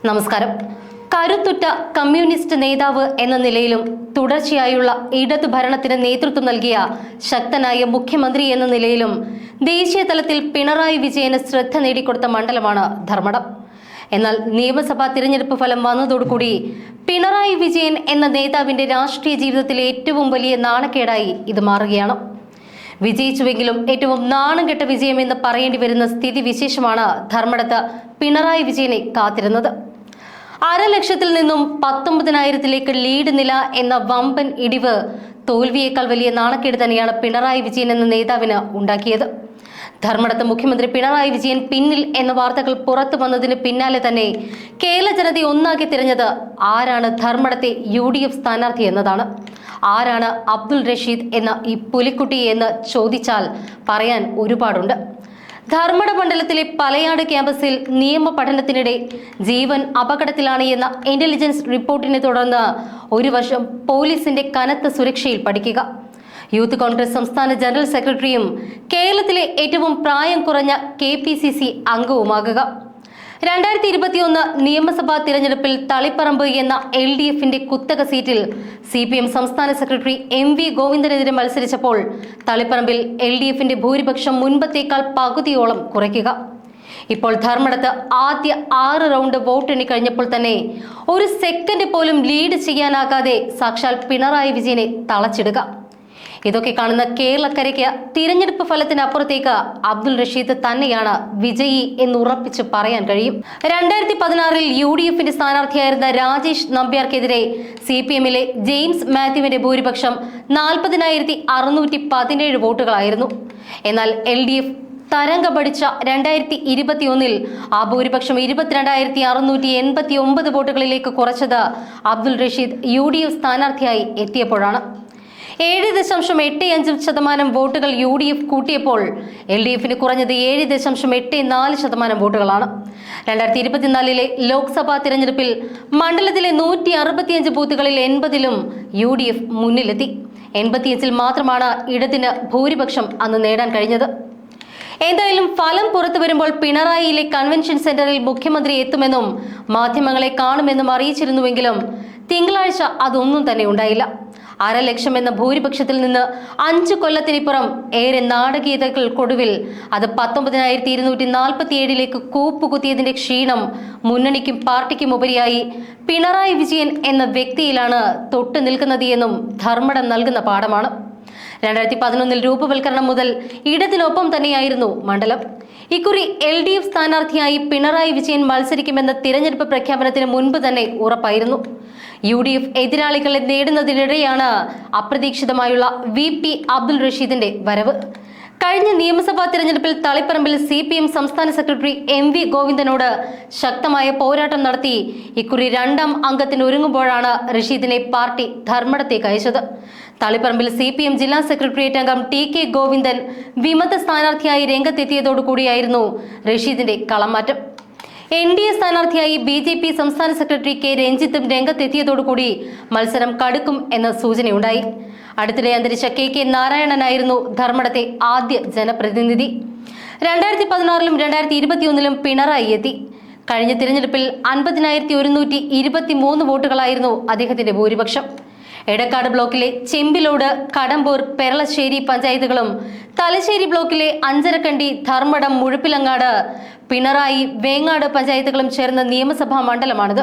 നമസ്കാരം. കരുത്തുറ്റ കമ്മ്യൂണിസ്റ്റ് നേതാവ് എന്ന നിലയിലും തുടർച്ചയായുള്ള ഇടതു ഭരണത്തിന് നേതൃത്വം നൽകിയ ശക്തനായ മുഖ്യമന്ത്രി എന്ന നിലയിലും ദേശീയ തലത്തിൽ പിണറായി വിജയന് ശ്രദ്ധ നേടിക്കൊടുത്ത മണ്ഡലമാണ് ധർമ്മടം. എന്നാൽ നിയമസഭാ തിരഞ്ഞെടുപ്പ് ഫലം വന്നതോടുകൂടി പിണറായി വിജയൻ എന്ന നേതാവിന്റെ രാഷ്ട്രീയ ജീവിതത്തിലെ ഏറ്റവും വലിയ നാണക്കേടായി ഇത് മാറുകയാണ്. വിജയിച്ചുവെങ്കിലും ഏറ്റവും നാണം കെട്ട വിജയമെന്ന് പറയേണ്ടി വരുന്ന സ്ഥിതി വിശേഷമാണ് ധർമ്മടത്ത് പിണറായി വിജയനെ കാത്തിരുന്നത്. 1,00,000-ൽ നിന്നും 19,000-ലേക്ക് ലീഡ് നില എന്ന വമ്പൻ ഇടിവ് തോൽവിയേക്കാൾ വലിയ നാണക്കേട് തന്നെയാണ് പിണറായി വിജയൻ എന്ന നേതാവിന് ഉണ്ടാക്കിയത്. ധർമ്മടത്ത് മുഖ്യമന്ത്രി പിണറായി വിജയൻ പിന്നിൽ എന്ന വാർത്തകൾ പുറത്തു വന്നതിന് പിന്നാലെ തന്നെ കേരള ജനത ഒന്നാക്കി തിരഞ്ഞത് ആരാണ് ധർമ്മടത്തെ UDF സ്ഥാനാർത്ഥി എന്നതാണ്. ആരാണ് അബ്ദുൾ റഷീദ് എന്ന ഈ പുലിക്കുട്ടി എന്ന് ചോദിച്ചാൽ പറയാൻ ഒരുപാടുണ്ട്. ധർമ്മട മണ്ഡലത്തിലെ പലയാട് ക്യാമ്പസിൽ നിയമ പഠനത്തിനിടെ ജീവൻ അപകടത്തിലാണ് എന്ന ഇന്റലിജൻസ് റിപ്പോർട്ടിനെ തുടർന്ന് 1 വർഷം പോലീസിന്റെ കനത്ത സുരക്ഷയിൽ പഠിക്കുക, യൂത്ത് കോൺഗ്രസ് സംസ്ഥാന ജനറൽ സെക്രട്ടറിയും കേരളത്തിലെ ഏറ്റവും പ്രായം കുറഞ്ഞ KPCC അംഗവുമാകുക, 2021 നിയമസഭാ തിരഞ്ഞെടുപ്പിൽ തളിപ്പറമ്പ് എന്ന LDFന്റെ കുത്തക സീറ്റിൽ CPM സംസ്ഥാന സെക്രട്ടറി MV ഗോവിന്ദനെതിരെ മത്സരിച്ചപ്പോൾ തളിപ്പറമ്പിൽ LDFന്റെ ഭൂരിപക്ഷം മുൻപത്തേക്കാൾ പകുതിയോളം കുറയ്ക്കുക, ഇപ്പോൾ ധർമ്മടത്ത് ആദ്യ 6 റൗണ്ട് വോട്ടെണ്ണി കഴിഞ്ഞപ്പോൾ തന്നെ 1 സെക്കൻഡ് പോലും ലീഡ് ചെയ്യാനാകാതെ സാക്ഷാൽ പിണറായി വിജയനെ തളച്ചിടുക. ഇതൊക്കെ കാണുന്ന കേരളക്കരയ്ക്ക് തിരഞ്ഞെടുപ്പ് ഫലത്തിനപ്പുറത്തേക്ക് അബ്ദുൾ റഷീദ് തന്നെയാണ് വിജയി എന്ന് ഉറപ്പിച്ച് പറയാൻ കഴിയും. 2016-ൽ UDFന്റെ സ്ഥാനാർത്ഥിയായിരുന്ന രാജേഷ് നമ്പ്യാർക്കെതിരെ CPMലെ ജെയിംസ് മാത്യുവിന്റെ ഭൂരിപക്ഷം 40,617 വോട്ടുകളായിരുന്നു. എന്നാൽ LDF തരംഗ പഠിച്ച 2021-ൽ ആ ഭൂരിപക്ഷം 22,689 വോട്ടുകളിലേക്ക് കുറച്ചത് അബ്ദുൾ റഷീദ് UDF സ്ഥാനാർത്ഥിയായി എത്തിയപ്പോഴാണ്. 7.85% വോട്ടുകൾ UDF കൂട്ടിയപ്പോൾ LDFന് കുറഞ്ഞത് 7.84% വോട്ടുകളാണ്. 2024-ലെ ലോക്സഭാ തിരഞ്ഞെടുപ്പിൽ മണ്ഡലത്തിലെ 165 ബൂത്തുകളിൽ 80-ലും UDF മുന്നിലെത്തി. 85-ൽ മാത്രമാണ് ഇടതിന് ഭൂരിപക്ഷം അന്ന് നേടാൻ കഴിഞ്ഞത്. എന്തായാലും ഫലം പുറത്തു വരുമ്പോൾ പിണറായിയിലെ കൺവെൻഷൻ സെന്ററിൽ മുഖ്യമന്ത്രി എത്തുമെന്നും മാധ്യമങ്ങളെ കാണുമെന്നും അറിയിച്ചിരുന്നുവെങ്കിലും തിങ്കളാഴ്ച അതൊന്നും തന്നെ ഉണ്ടായില്ല. 1,00,000 എന്ന ഭൂരിപക്ഷത്തിൽ നിന്ന് 5 കൊല്ലത്തിനിപ്പുറം ഏറെ നാടകീയതകൾക്കൊടുവിൽ അത് 19,247-ലേക്ക് കൂപ്പുകുത്തിയതിന്റെ ക്ഷീണം മുന്നണിക്കും പാർട്ടിക്കും ഉപരിയായി പിണറായി വിജയൻ എന്ന വ്യക്തിയിലാണ് തൊട്ടു നിൽക്കുന്നത് എന്നും ധർമ്മടം നൽകുന്ന പാഠമാണ്. 2011-ൽ രൂപവൽക്കരണം മുതൽ ഇടതിനൊപ്പം തന്നെയായിരുന്നു മണ്ഡലം. ഇക്കുറി LDF സ്ഥാനാർത്ഥിയായി പിണറായി വിജയൻ മത്സരിക്കുമെന്ന തിരഞ്ഞെടുപ്പ് പ്രഖ്യാപനത്തിന് മുൻപ് തന്നെ ഉറപ്പായിരുന്നു. UDF എതിരാളികളെ നേടുന്നതിനിടെയാണ് അപ്രതീക്ഷിതമായുള്ള VP അബ്ദുൾ റഷീദിന്റെ വരവ്. കഴിഞ്ഞ നിയമസഭാ തിരഞ്ഞെടുപ്പിൽ തളിപ്പറമ്പിൽ CPM സംസ്ഥാന സെക്രട്ടറി MV ഗോവിന്ദനോട് ശക്തമായ പോരാട്ടം നടത്തി ഇക്കുറി 2ാം അംഗത്തിന് ഒരുങ്ങുമ്പോഴാണ് റഷീദിനെ പാർട്ടി ധർമ്മടത്തേക്ക് അയച്ചത്. തളിപ്പറമ്പിൽ CPM ജില്ലാ സെക്രട്ടേറിയറ്റ് അംഗം TK ഗോവിന്ദൻ വിമത സ്ഥാനാർത്ഥിയായി രംഗത്തെത്തിയതോടുകൂടിയായിരുന്നു റഷീദിന്റെ കളംമാറ്റം. NDA സ്ഥാനാർത്ഥിയായി BJP സംസ്ഥാന സെക്രട്ടറി K രഞ്ജിത്തും രംഗത്തെത്തിയതോടുകൂടി മത്സരം കടുക്കും എന്ന സൂചനയുണ്ടായി. അടുത്തിടെ അന്തരിച്ച KK നാരായണനായിരുന്നു ധർമ്മടത്തെ ആദ്യ ജനപ്രതിനിധി. 2016-ലും 2021-ലും പിണറായി എത്തി. കഴിഞ്ഞ തിരഞ്ഞെടുപ്പിൽ 50,123 വോട്ടുകളായിരുന്നു അദ്ദേഹത്തിന്റെ ഭൂരിപക്ഷം. എടക്കാട് ബ്ലോക്കിലെ ചെമ്പിലോട്, കടമ്പൂർ, പെരളശ്ശേരി പഞ്ചായത്തുകളും തലശ്ശേരി ബ്ലോക്കിലെ അഞ്ചരക്കണ്ടി, ധർമ്മടം, മുഴപ്പിലങ്ങാട്, പിണറായി, വേങ്ങാട് പഞ്ചായത്തുകളും ചേർന്ന നിയമസഭാ മണ്ഡലമാണിത്.